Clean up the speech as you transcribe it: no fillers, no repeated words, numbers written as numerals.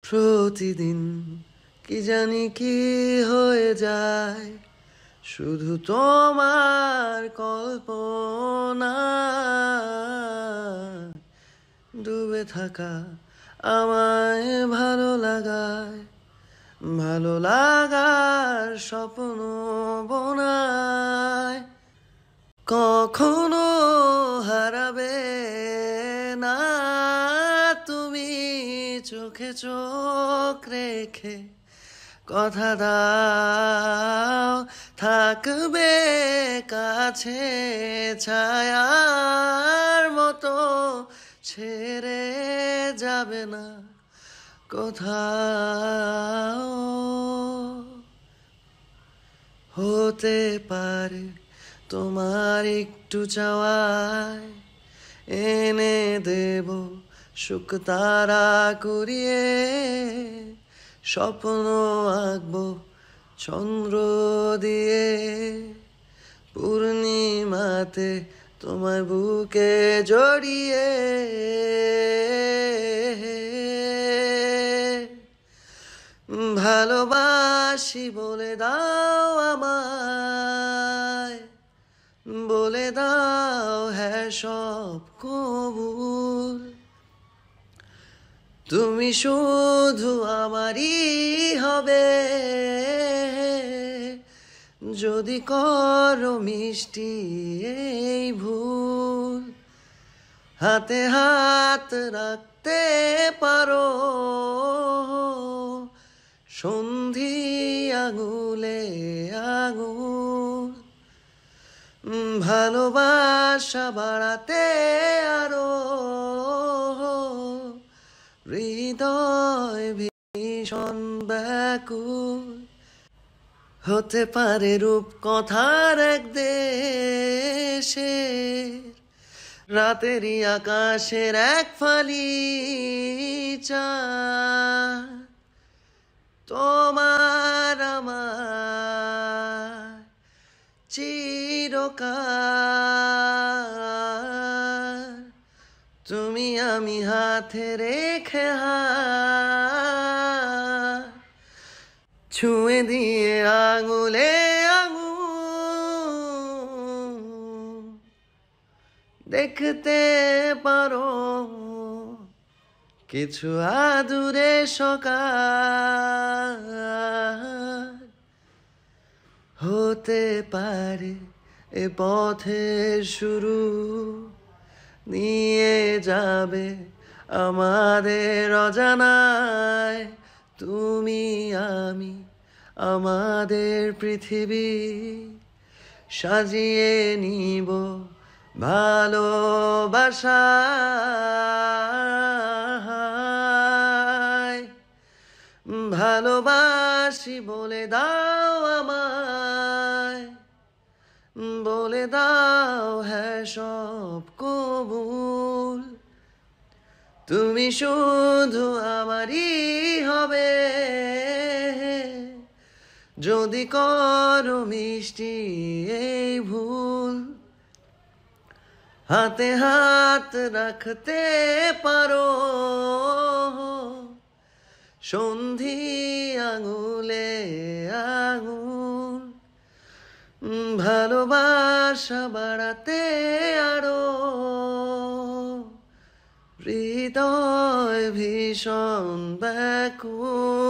প্রতিদিন কি জানি কি হয়ে যায়, শুধু তোমার কল্পনা ডুবে থাকা আমায় ভালো লাগায়, ভালো লাগার স্বপ্ন বোনায়। কখনো হারাবে না তুমি চোখে চোখ রেখে, কথা দাও থাকবে কাছে ছায়ার মতো, ছেড়ে যাবে না কোথাও। হতে পারে তোমার একটু চাওয়ায় এনে দেব সুখ তারা করিয়ে, স্বপ্ন আঁকবো চন্দ্র দিয়ে, পূর্ণিমাতে তোমার বুকে জড়িয়ে। ভালোবাসি বলে দাও আমায়, বলে দাও হ্যাঁ সব কবুল। তুমি শুধু আমারই হবে, যদি করো মিষ্টি এই ভুল। হাতে হাত রাখতে পারো, সন্ধি আঙুলে আঙুল। ভালোবাসা বাড়াতে আরো হৃদয় ভীষণ ব্যাকুল। হতে পারে রূপ কথার এক দেশে, রাতেরই আকাশের এক ফালি চাঁদ। তোমার আমার চিরকাল, তুমি আমি হাতে রেখে হাত, ছুঁয়ে দিয়ে আঙুলে আঙুল। দেখতে পারো কিছু আদুরে সকাল, হতে পারে এ পথের শুরু, নিয়ে যাবে আমাদের অজানায়। তুমি আমি আমাদের পৃথিবী সাজিয়ে নিব ভালোবাসায়। ভালোবাসি বলে দাও আমায়, বলে দাও হ্যাঁ সব কবুল। তুমি শুধু আমারই হবে, যদি করো মিষ্টি এই ভুল। হাতে হাত রাখতে পারো, সন্ধি আঙুলে আঙুল। ভালোবাসা বাড়াতে আরো হৃদয় ভীষণ ব্যাকুল।